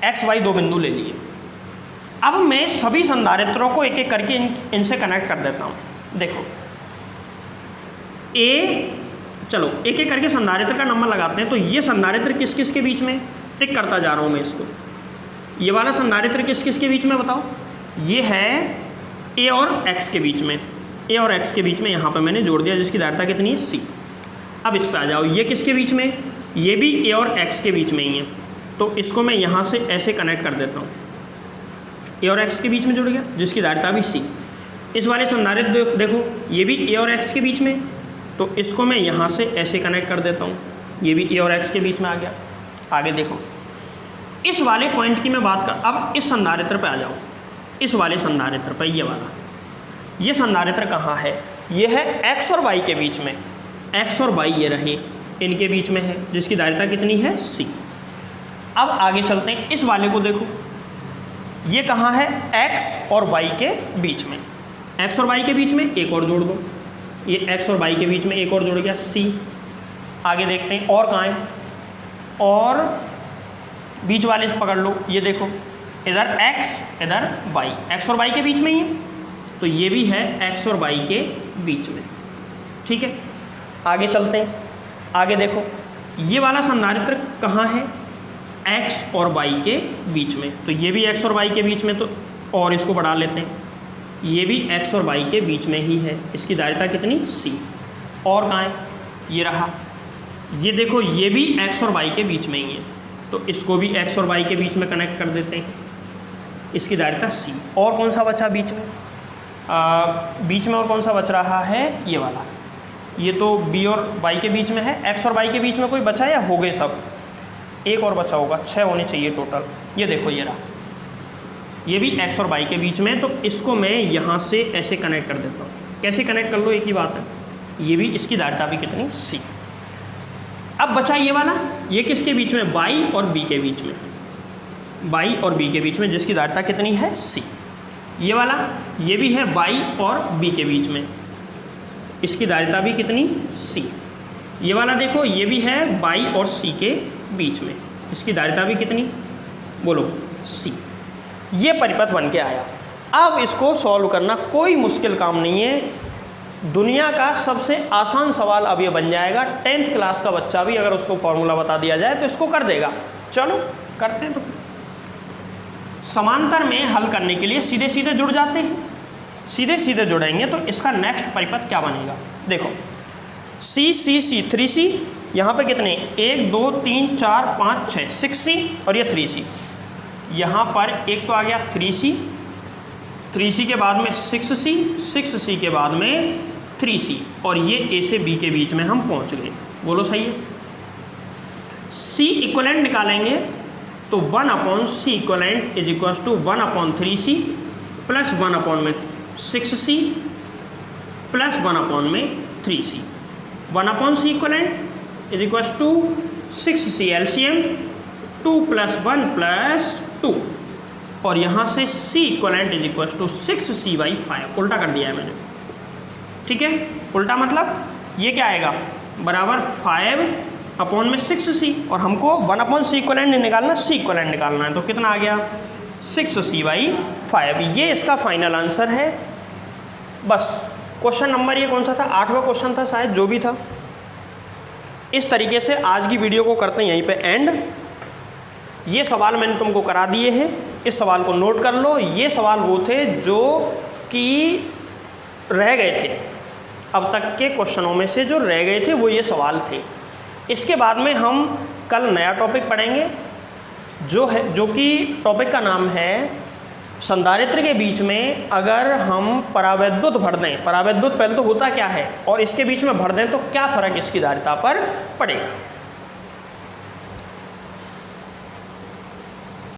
x y दो बिंदु ले लिए। अब मैं सभी संधारित्रों को एक एक करके इनसे कनेक्ट कर देता हूँ। देखो चलो एक एक करके संधारित्र का नंबर लगाते हैं। तो ये संधारित्र किस किस के बीच में, टिक करता जा रहा हूँ मैं इसको। ये वाला संधारित्र किस किस के बीच में बताओ, ये है a और x के बीच में, a और x के बीच में यहाँ पे मैंने जोड़ दिया, जिसकी धारिता कितनी है c। अब इस पे आ जाओ, ये किसके बीच में, ये भी a और x के बीच में ही है, तो इसको मैं यहाँ से ऐसे कनेक्ट कर देता हूँ। a और x के बीच में जुड़ गया, जिसकी धारिता भी c। इस वाले संधारित्र देखो, ये भी a और x के बीच में, तो इसको मैं यहाँ से ऐसे कनेक्ट कर देता हूँ, ये भी a और x के बीच में आ गया। आगे देखो, इस वाले पॉइंट की मैं बात कर, अब इस संधारित्र पे आ जाओ, इस वाले संधारित्र पे, ये वाला, ये संधारित्र कहाँ है, ये है x और y के बीच में, x और y ये रहे, इनके बीच में है, जिसकी धारिता कितनी है c। अब आगे चलते हैं, इस वाले को देखो, ये कहाँ है, x और y के बीच में, x और y के बीच में एक और जोड़ दो, ये x और y के बीच में एक और जुड़ गया c। आगे देखते हैं और कहाँ है, और बीच वाले से पकड़ लो, ये देखो इधर x इधर y, x और y के बीच में ही है, तो ये भी है x और y के बीच में। ठीक है, आगे चलते हैं, आगे देखो ये वाला संधारित्र कहाँ है, x और y के बीच में, तो ये भी x और y के बीच में, तो और इसको बढ़ा लेते हैं, ये भी x और y के बीच में ही है, इसकी धारिता कितनी c। और कहाँ है, ये रहा, ये देखो ये भी x और y के बीच में ही है, तो इसको भी x और y के बीच में कनेक्ट कर देते हैं, इसकी धारिता c। और कौन सा बचा बीच में, बीच में और कौन सा बच रहा है, ये वाला, ये तो b और y के बीच में है, x और y के बीच में कोई बचा या हो गए सब, एक और बचा होगा, 6 होने चाहिए टोटल। ये देखो ये रहा, ये भी x और y के बीच में, तो इसको मैं यहाँ से ऐसे कनेक्ट कर देता हूँ। कैसे कनेक्ट कर लो, एक ही बात है, ये भी, इसकी धारिता भी कितनी c। अब बचा ये वाला, ये किसके बीच में, y और b के बीच में, y और b के बीच में, जिसकी धारिता कितनी है c। ये वाला, ये भी है y और b के बीच में, इसकी धारिता भी कितनी c। ये वाला देखो, ये भी है y और c के बीच में, इसकी धारिता भी कितनी, बोलो c। ये परिपथ बन के आया। अब इसको सॉल्व करना कोई मुश्किल काम नहीं है, दुनिया का सबसे आसान सवाल अब ये बन जाएगा। 10th क्लास का बच्चा भी अगर उसको फॉर्मूला बता दिया जाए तो इसको कर देगा। चलो करते हैं। तो समांतर में हल करने के लिए सीधे सीधे जुड़ जाते हैं, सीधे सीधे जुड़ेंगे तो इसका नेक्स्ट परिपथ क्या बनेगा, देखो C 3C, यहाँ पे कितने 1 2 3 4 5 6 6C और ये 3C। यहाँ पर एक तो आ गया 3C के बाद में 6C के बाद में 3C, और ये A से B के बीच में हम पहुँच गए। बोलो सही है। C इक्वलेंट निकालेंगे तो 1/C equivalent is equal to 1/3C plus 1/6C plus 1/3C। 1/C equivalent is equal to 6C LCM 2 + 1 + 2, और यहाँ से C equivalent is equal to 6C/5। उल्टा कर दिया है मैंने, ठीक है। उल्टा मतलब ये क्या आएगा, बराबर 5/6C, और हमको 1/C इक्वलेंट नहीं निकालना, C इक्वलेंट निकालना है। तो कितना आ गया 6C/5। ये इसका फाइनल आंसर है। बस क्वेश्चन नंबर ये कौन सा था, 8वां क्वेश्चन था शायद, जो भी था इस तरीके से आज की वीडियो को करते हैं यहीं पे एंड। ये सवाल मैंने तुमको करा दिए हैं, इस सवाल को नोट कर लो। ये सवाल वो थे जो कि रह गए थे, अब तक के क्वेश्चनों में से जो रह गए थे वो ये सवाल थे। इसके बाद में हम कल नया टॉपिक पढ़ेंगे जो कि टॉपिक का नाम है संधारित्र के बीच में अगर हम परावैद्युत भर दें, परावैद्युत पहले तो होता क्या है और इसके बीच में भर दें तो क्या फ़र्क इसकी धारिता पर पड़ेगा।